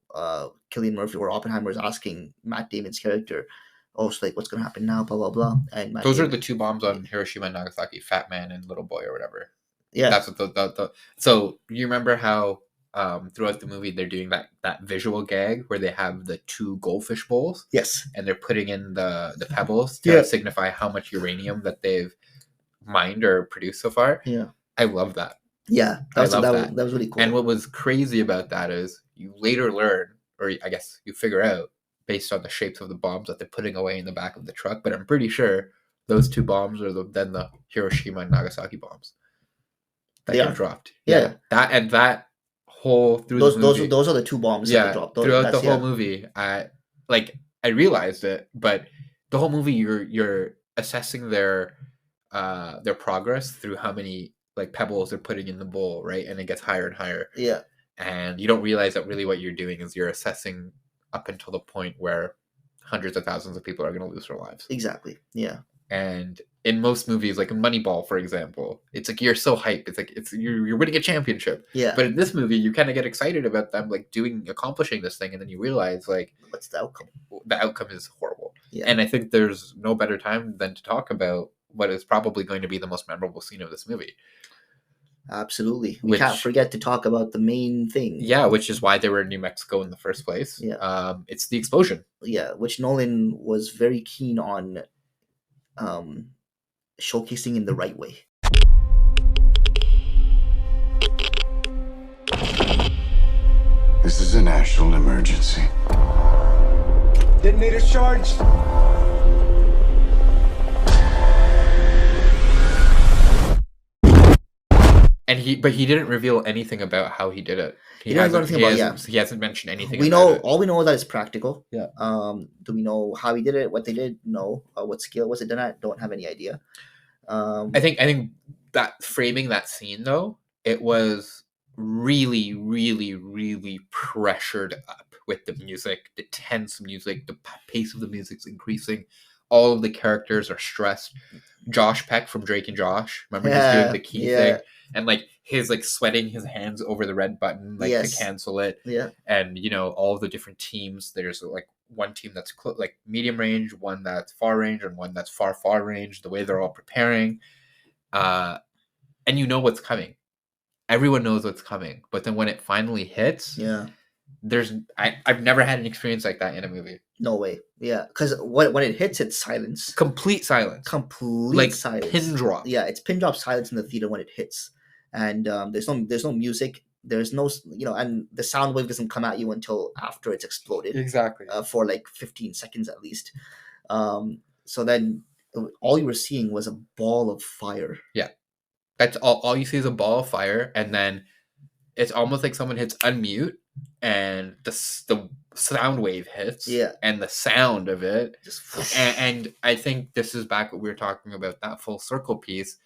Murphy or Oppenheimer is asking Matt Damon's character, "Oh, so like, what's gonna happen now?" Blah blah blah. And those are the two bombs on Hiroshima and Nagasaki, Fat Man and Little Boy or whatever. Yeah. That's what the so you remember how throughout the movie they're doing that visual gag where they have the two goldfish bowls. Yes. And they're putting in the pebbles to signify how much uranium that they've mined or produced so far. Yeah. I love that. Yeah. That was really cool. And what was crazy about that is you later learn, or I guess you figure out, based on the shapes of the bombs that they're putting away in the back of the truck, but I'm pretty sure those two bombs are then the Hiroshima and Nagasaki bombs that get dropped. Yeah. That whole through those the movie, those are the two bombs that dropped. Throughout the whole movie, I realized it, but the whole movie you're assessing their progress through how many like pebbles they're putting in the bowl, right? And it gets higher and higher. Yeah. And you don't realize that really what you're doing is you're assessing up until the point where hundreds of thousands of people are going to lose their lives. Exactly. Yeah. And in most movies, like in Moneyball, for example, it's like you're so hyped. It's like you're winning a championship. Yeah. But in this movie, you kind of get excited about them like accomplishing this thing, and then you realize like what's the outcome? The outcome is horrible. Yeah. And I think there's no better time than to talk about what is probably going to be the most memorable scene of this movie. Absolutely. We can't forget to talk about the main thing. Yeah, which is why they were in New Mexico in the first place. Yeah. It's the explosion. Yeah, which Nolan was very keen on showcasing in the right way. This is a national emergency. Detonator charged. But he didn't reveal anything about how he did it. He hasn't mentioned anything. We know all we know that it's practical. Yeah. Do we know how he did it? What they did? No. What scale was it done at? Don't have any idea. I think that framing that scene though, it was really, really, really pressured up with the music, the tense music, the pace of the music's increasing. All of the characters are stressed. Josh Peck from Drake and Josh, remember he's doing the key thing, and like his like sweating his hands over the red button like to cancel it. Yeah. And all of the different teams. There's like one team that's like medium range, one that's far range, and one that's far range. The way they're all preparing, and you know what's coming. Everyone knows what's coming, but then when it finally hits, I've never had an experience like that in a movie. No way. Yeah, because when it hits, it's silence. Complete silence. Complete silence. Pin drop. Yeah, it's pin drop silence in the theater when it hits, and there's no music. There's no and the sound wave doesn't come at you until after it's exploded. Exactly. For like 15 seconds at least. So then all you were seeing was a ball of fire. Yeah, that's all you see is a ball of fire, and then it's almost like someone hits unmute, and the sound wave hits. Yeah. And the sound of it just and I think this is back what we were talking about, that full circle piece.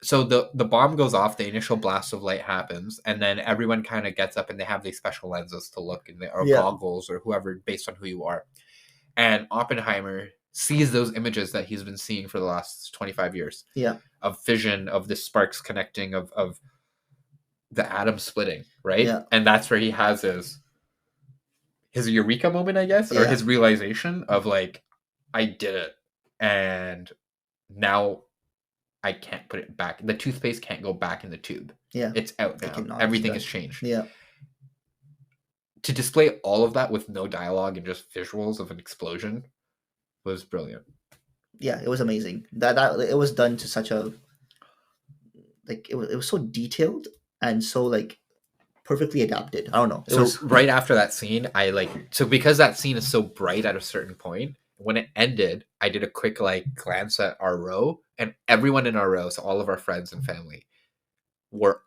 So the bomb goes off, the initial blast of light happens, and then everyone kind of gets up and they have these special lenses to look in or goggles or whoever based on who you are. And Oppenheimer sees those images that he's been seeing for the last 25 years. Yeah. Of fission, of the sparks connecting, of the atom splitting, right? Yeah. And that's where he has his eureka moment, I guess, or his realization of like, I did it, and now I can't put it back. The toothpaste can't go back in the tube. Yeah, it's out now. Everything has changed. Yeah. To display all of that with no dialogue and just visuals of an explosion was brilliant. Yeah, it was amazing. That it was done to such a it was so detailed and so like perfectly adapted. I don't know. Right after that scene, because that scene is so bright at a certain point, when it ended, I did a quick glance at our row, and everyone in our row, so all of our friends and family, were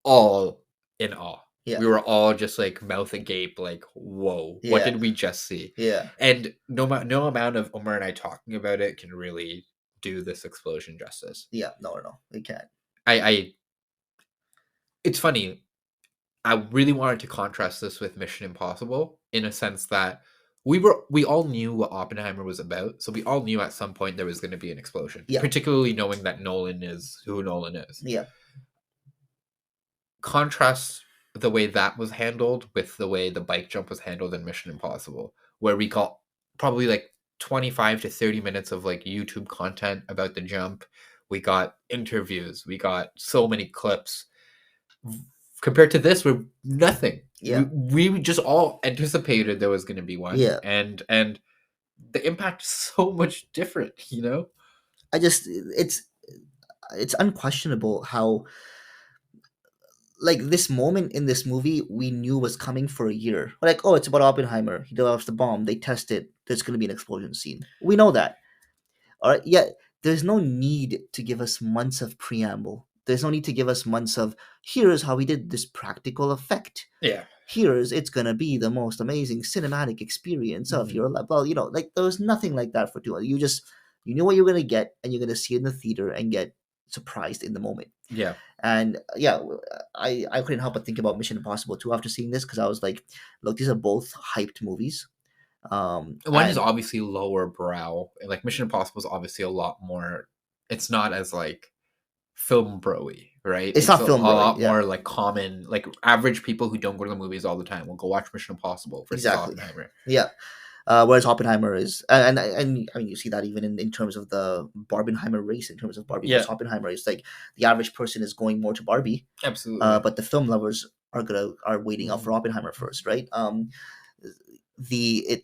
all in awe. Yeah. We were all just mouth agape, whoa, what did we just see? Yeah. And no amount of Omar and I talking about it can really do this explosion justice. Yeah, no, we can't. It's funny. I really wanted to contrast this with Mission Impossible in a sense that we all knew what Oppenheimer was about, so we all knew at some point there was going to be an explosion. Yeah. Particularly knowing that Nolan is who Nolan is. Yeah. Contrast the way that was handled with the way the bike jump was handled in Mission Impossible, where we got probably 25 to 30 minutes of YouTube content about the jump. We got interviews. We got so many clips. Compared to this, we're nothing. Yeah. We just all anticipated there was going to be one. Yeah. And the impact is so much different, it's unquestionable how this moment in this movie we knew was coming for a year. It's about Oppenheimer. He develops the bomb. They test it. There's going to be an explosion scene. We know that. All right. Yet there's no need to give us months of preamble. There's no need to give us months of, here's how we did this practical effect. Yeah. It's going to be the most amazing cinematic experience of your life. Well, there was nothing like that for 2 hours. You knew what you were going to get, and you're going to see it in the theater and get surprised in the moment. Yeah. And yeah, I couldn't help but think about Mission Impossible 2 after seeing this, because I was like, look, these are both hyped movies. One is obviously lower brow. Mission Impossible is obviously a lot more it's not as like film bro-y, right? It's not film a bro-y, lot yeah. more like common, like average people who don't go to the movies all the time will go watch Mission Impossible versus Exactly. Oppenheimer. Yeah. Whereas Oppenheimer is, and I mean, you see that even in terms of the Barbenheimer race, in terms of Barbie versus Oppenheimer, it's like the average person is going more to Barbie, Absolutely. but the film lovers are waiting out for Oppenheimer first, right? The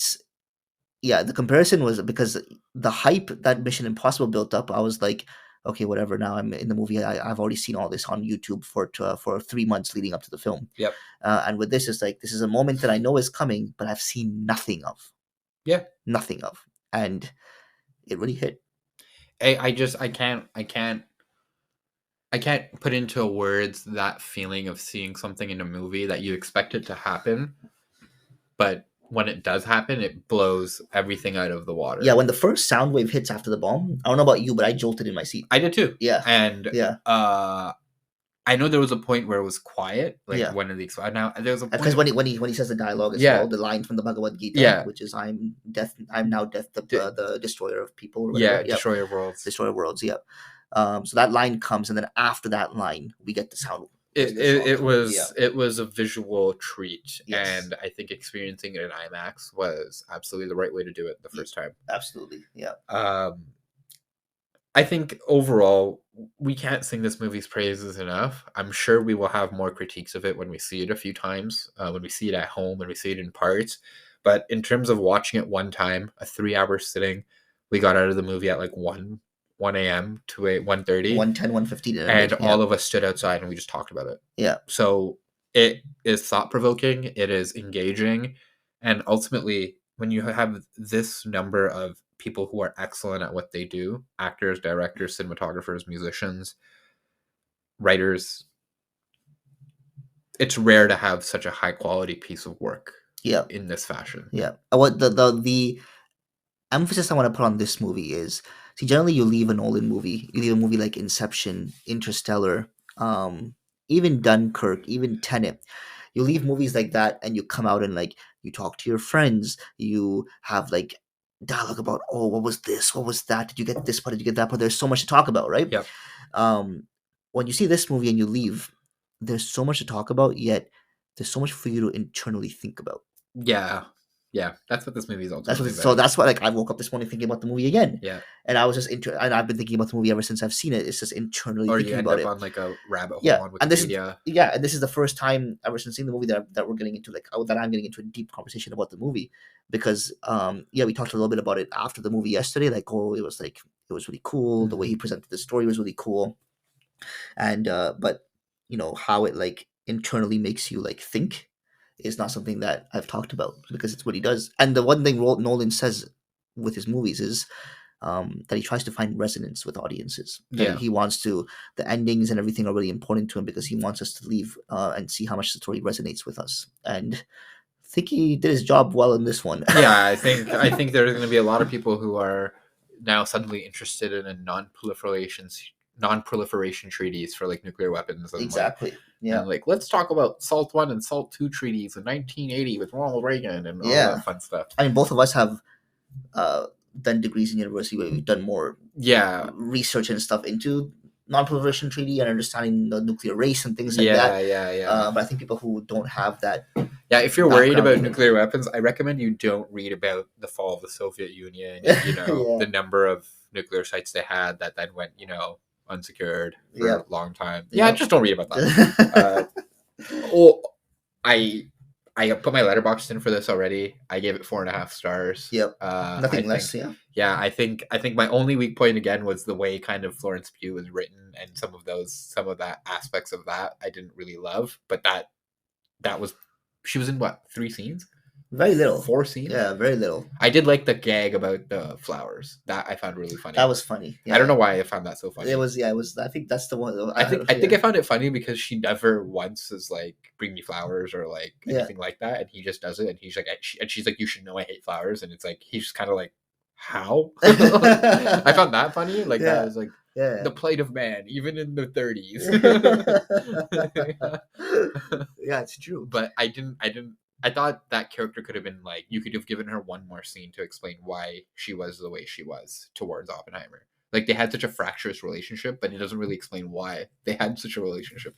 comparison was because the hype that Mission Impossible built up, I was like, okay, whatever. Now I'm in the movie. I've already seen all this on YouTube for 3 months leading up to the film. Yep. And with this, it's like this is a moment that I know is coming, but I've seen nothing of. Yeah. Nothing of, and it really hit. I can't put into words that feeling of seeing something in a movie that you expect it to happen, but when it does happen, it blows everything out of the water. Yeah, when the first sound wave hits after the bomb, I don't know about you, but I jolted in my seat. I did too. Yeah. And I know there was a point where it was quiet, like one of the now there was a point because when he says the dialogue as well, the line from the Bhagavad Gita, which is I'm now death, the destroyer of people. Or whatever. Destroyer of worlds. Destroyer of worlds. Yeah. So that line comes, and then after that line, we get the sound. It was a visual treat, and I think experiencing it in IMAX was absolutely the right way to do it the first time. Absolutely, yeah. I think overall we can't sing this movie's praises enough. I'm sure we will have more critiques of it when we see it a few times, when we see it at home, when we see it in parts. But in terms of watching it one time, a 3-hour sitting, we got out of the movie at like 1 a.m. to 1:30. 1:10, 1:15. And all of us stood outside and we just talked about it. Yeah. So it is thought-provoking. It is engaging. And ultimately, when you have this number of people who are excellent at what they do, actors, directors, cinematographers, musicians, writers, it's rare to have such a high-quality piece of work in this fashion. Yeah. What the emphasis I want to put on this movie is, see, generally you leave a Nolan movie, you leave a movie like Inception, Interstellar, even Dunkirk, even Tenet. You leave movies like that and you come out and like you talk to your friends, you have like dialogue about, oh, what was this, what was that, did you get this part, did you get that part? There's so much to talk about, right? Yep. When you see this movie and you leave, there's so much to talk about, yet there's so much for you to internally think about. Yeah, that's what this movie is ultimately about. So that's why, like, I woke up this morning thinking about the movie again. Yeah, and I was just and I've been thinking about the movie ever since I've seen it. It's just internally thinking about it. Or you end up on like a rabbit hole on Wikipedia. And this is the first time ever since seeing the movie that we're getting into that I'm getting into a deep conversation about the movie, because we talked a little bit about it after the movie yesterday. Like, it was really cool. The way he presented the story was really cool, and but how it like internally makes you like think is not something that I've talked about, because it's what he does. And the one thing Nolan says with his movies is that he tries to find resonance with audiences. He wants to, the endings and everything are really important to him because he wants us to leave and see how much the story resonates with us. And I think he did his job well in this one. Yeah, I think there's going to be a lot of people who are now suddenly interested in a non-proliferation treaties for like nuclear weapons. And exactly. And like, let's talk about SALT I and SALT II treaties in 1980 with Ronald Reagan and all that fun stuff. I mean, both of us have done degrees in university where we've done more research and stuff into non-proliferation treaty and understanding the nuclear race and things like that. But I think people who don't have that, if you're worried about nuclear weapons, I recommend you don't read about the fall of the Soviet Union and the number of nuclear sites they had that then went unsecured for a long time. Just don't read about that. I put my Letterboxd in for this already. I gave it 4.5 stars. Yep. Nothing less. I think my only weak point again was the way kind of Florence Pugh was written, and some of that aspects of that I didn't really love. But that was, she was in what, 3 scenes? Very little. 4 scenes? Yeah, very little. I did like the gag about the flowers. That I found really funny. That was funny. Yeah. I don't know why I found that so funny. It was. I think that's the one. I think I found it funny because she never once is like, bring me flowers or like anything like that, and he just does it, and he's like, and she's like, you should know I hate flowers, and it's like he's just kind of like, how? I found that funny. Like that was like the plight of man, even in the 30s. Yeah, it's true. But I thought that character could have been like, you could have given her one more scene to explain why she was the way she was towards Oppenheimer. Like they had such a fractious relationship, but it doesn't really explain why they had such a relationship.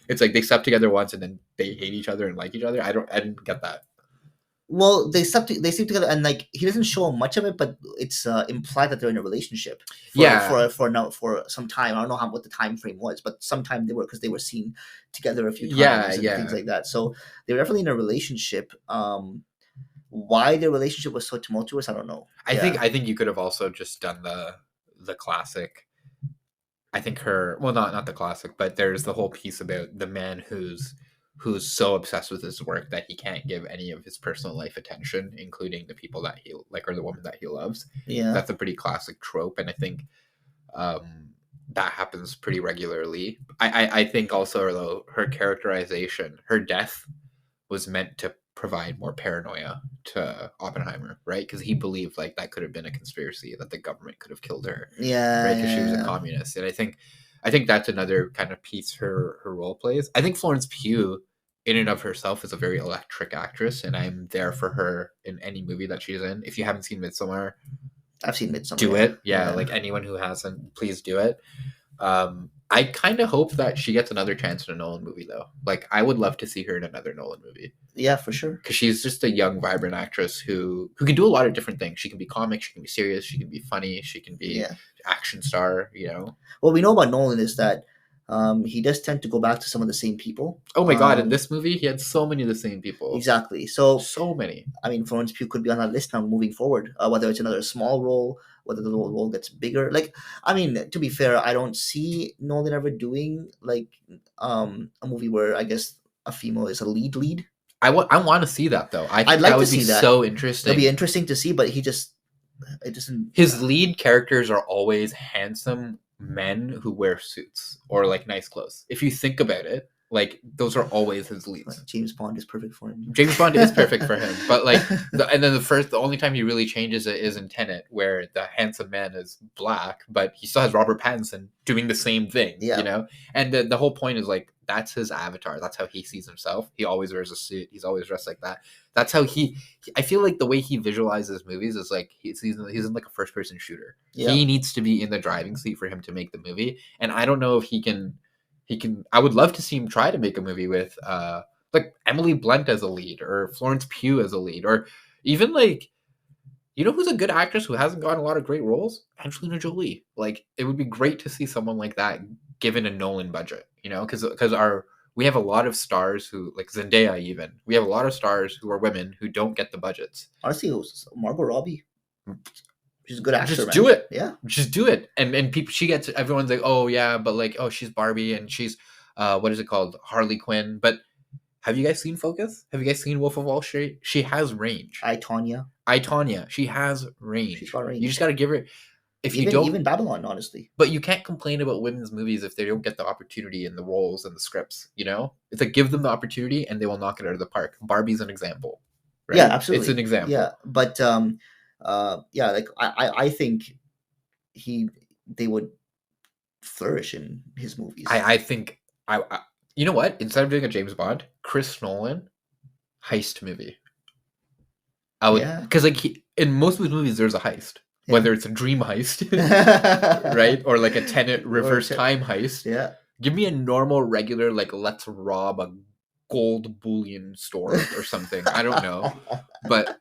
It's like they slept together once and then they hate each other and like each other. I didn't get that. Well, they sleep together, and like he doesn't show much of it, but it's implied that they're in a relationship. For some time. I don't know what the time frame was, but sometime they were, because they were seen together a few times and things like that. So they were definitely in a relationship. Why their relationship was so tumultuous, I don't know. I think you could have also just done the classic. I think not the classic, but there's the whole piece about the man who's so obsessed with his work that he can't give any of his personal life attention, including the people that he like or the woman that he loves. Yeah, that's a pretty classic trope, and I think that happens pretty regularly. I think also, though, her characterization, her death was meant to provide more paranoia to Oppenheimer, right? Because he believed like that could have been a conspiracy, that the government could have killed her, right? Because she was a communist, and I think that's another kind of piece her role plays. I think Florence Pugh, in and of herself, is a very electric actress, and I'm there for her in any movie that she's in. If you haven't seen Midsommar, I've seen Midsommar. Do it, like anyone who hasn't, please do it. I kind of hope that she gets another chance in a Nolan movie, though. Like, I would love to see her in another Nolan movie. Yeah, for sure. Because she's just a young, vibrant actress who can do a lot of different things. She can be comic, she can be serious, she can be funny, she can be action star, What we know about Nolan is that he does tend to go back to some of the same people. Oh my god, in this movie, he had so many of the same people. Exactly. So many. I mean, Florence Pugh could be on that list now moving forward, whether it's another small role, whether the role gets bigger. Like, I mean, to be fair, I don't see Nolan ever doing, like, a movie where, I guess, a female is a lead. I want to see that, though. I'd like that would to see be that. So interesting. It'll be interesting to see, but it doesn't... His lead characters are always handsome men who wear suits or like nice clothes. If you think about it, like those are always his leads. James Bond is perfect for him. James Bond is perfect for him, but like, and then the only time he really changes it is in Tenet, where the handsome man is black, but he still has Robert Pattinson doing the same thing. And the whole point is like that's his avatar. That's how he sees himself. He always wears a suit. He's always dressed like that. That's how I feel like the way he visualizes movies is like he's in like a first person shooter. Yeah. He needs to be in the driving seat for him to make the movie, and I don't know if he can. I would love to see him try to make a movie with like Emily Blunt as a lead, or Florence Pugh as a lead, or even like, who's a good actress who hasn't gotten a lot of great roles? Angelina Jolie. Like, it would be great to see someone like that given a Nolan budget, because we have a lot of stars who, like Zendaya even, we have a lot of stars who are women who don't get the budgets. Honestly, it was Margot Robbie. She's a good actor. Just do it. Yeah. Just do it. And people, everyone's like, oh yeah, but like, oh, she's Barbie and she's, what is it called? Harley Quinn. But have you guys seen Focus? Have you guys seen Wolf of Wall Street? She has range. I, Tonya. She has range. She's got range. You just got to give her, even Babylon, honestly. But you can't complain about women's movies if they don't get the opportunity and the roles and the scripts, It's like, give them the opportunity and they will knock it out of the park. Barbie's an example. Right? Yeah, absolutely. It's an example. Yeah, but like I think they would flourish in his movies. I think you know what? Instead of doing a James Bond, Chris Nolan heist movie. I would, because like in most of his movies there's a heist, whether it's a dream heist, right, or like a Tenet reverse time heist. Yeah, give me a normal, regular, like let's rob a gold bullion store or something. I don't know, but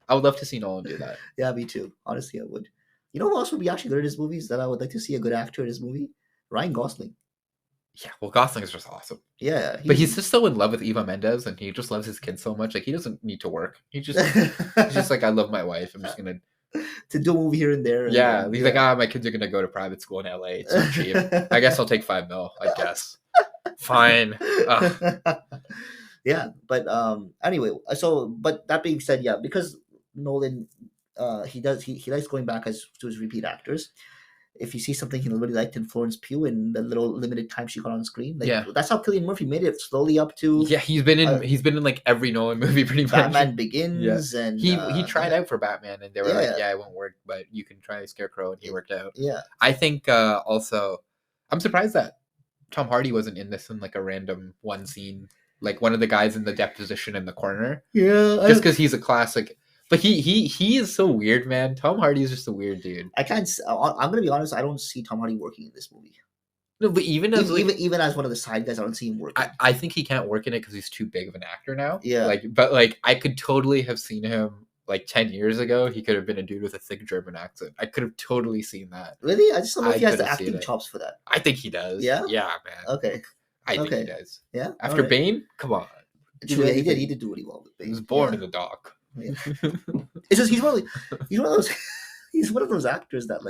I would love to see Nolan do that. Yeah, me too. Honestly, I would. You know who else would be actually good at his movies that I would like to see a good actor in his movie? Ryan Gosling. Yeah, well, Gosling is just awesome. Yeah. But he's just so in love with Eva Mendes, and he just loves his kids so much. Like, he doesn't need to work. He's just like, I love my wife. I'm just going to do a movie here and there. Yeah. He's like, my kids are going to go to private school in LA. It's so cheap. I guess I'll take $5 million, I guess. Fine. Yeah, but anyway, but that being said, yeah, because Nolan, he likes going back to his repeat actors. If you see something he really liked in Florence Pugh in the little limited time she got on screen, that's how Cillian Murphy made it slowly up to. Yeah, he's been in like every Nolan movie pretty much. Batman Begins, and he tried out for Batman, and they were like, it won't work, but you can try Scarecrow, and he worked out. Yeah, I think also, I'm surprised that Tom Hardy wasn't in this in like a random one scene, like one of the guys in the deposition in the corner. Yeah, just because he's a classic. But he is so weird, man. Tom Hardy is just a weird dude. I'm gonna be honest. I don't see Tom Hardy working in this movie. No, but even as Even as one of the side guys, I don't see him working. I think he can't work in it because he's too big of an actor now. Yeah. But I could totally have seen him 10 years ago. He could have been a dude with a thick German accent. I could have totally seen that. Really? I just don't know if he has the acting chops for that. I think he does. Yeah? Yeah, man. Okay. I think he does. Yeah? After Bane? Come on. True, he did do really well with Bane. He was born in the dock. Yeah. It's just he's one of those actors that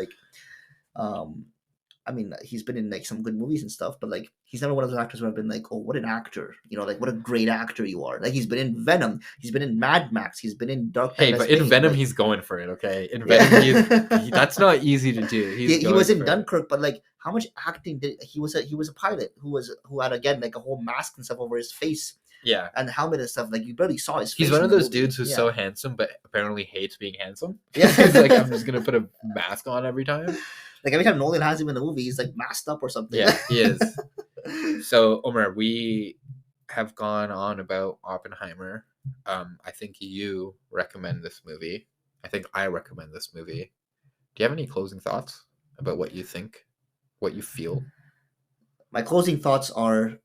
I mean, he's been in some good movies and stuff, but he's never one of those actors where I've been like, oh, what an actor, what a great actor you are. He's been in Venom, he's been in Mad Max, he's been in Dark Knight. Hey, but in Venom, he's going for it. Okay, in Venom, that's not easy to do. He was in Dunkirk, but how much acting did he was a pilot who had again a whole mask and stuff over his face. Yeah, and helmet and stuff. You barely saw his face. He's one of those dudes who's so handsome, but apparently hates being handsome. Yeah, he's like, I'm just gonna put a mask on every time. Every time Nolan has him in the movie, he's masked up or something. Yeah, he is. So Omar, we have gone on about Oppenheimer. I think you recommend this movie. I think I recommend this movie. Do you have any closing thoughts about what you think, what you feel? My closing thoughts are: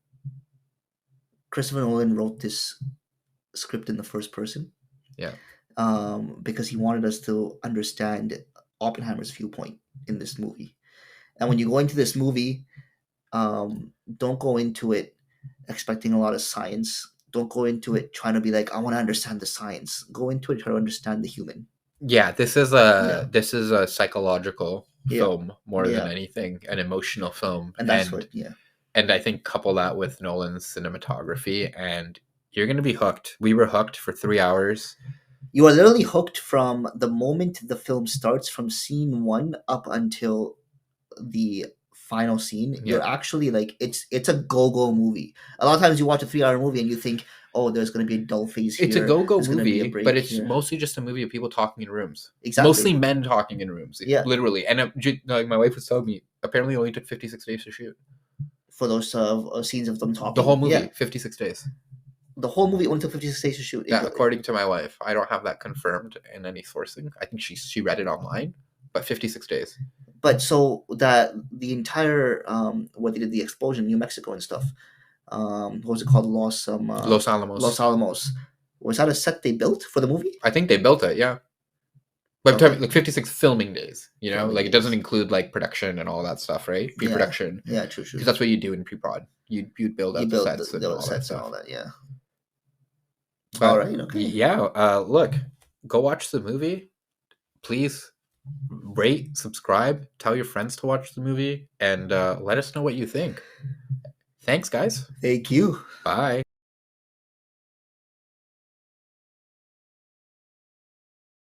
Christopher Nolan wrote this script in the first person. Yeah. Because he wanted us to understand Oppenheimer's viewpoint in this movie. And when you go into this movie, don't go into it expecting a lot of science. Don't go into it trying to be like, I want to understand the science. Go into it trying to understand the human. Yeah, this is a psychological film more than anything, an emotional film. And that's And I think couple that with Nolan's cinematography, and you're going to be hooked. We were hooked for 3 hours. You are literally hooked from the moment the film starts, from scene 1 up until the final scene. Yeah. You're actually it's a go-go movie. A lot of times you watch a 3-hour movie and you think, oh, there's going to be a dull phase here. It's a go-go movie, but it's mostly just a movie of people talking in rooms. Exactly. Mostly men talking in rooms. Yeah. Literally. And my wife was telling me, apparently it only took 56 days to shoot. For those scenes of them talking. The whole movie, 56 days. The whole movie only took 56 days to shoot. Yeah, according to my wife. I don't have that confirmed in any sourcing. I think she read it online, but 56 days. But so that the entire where they did the explosion in New Mexico and stuff, what was it called? Los Alamos. Los Alamos. Was that a set they built for the movie? I think they built it, yeah. But I'm talking 56 filming days, it doesn't include production and all that stuff, right? Pre-production. Yeah, true. Because that's what you do in pre-prod. You'd build out the sets and all that stuff. And all that, yeah. But, all right, okay. Yeah, look, go watch the movie. Please rate, subscribe, tell your friends to watch the movie, and let us know what you think. Thanks, guys. Thank you. Bye.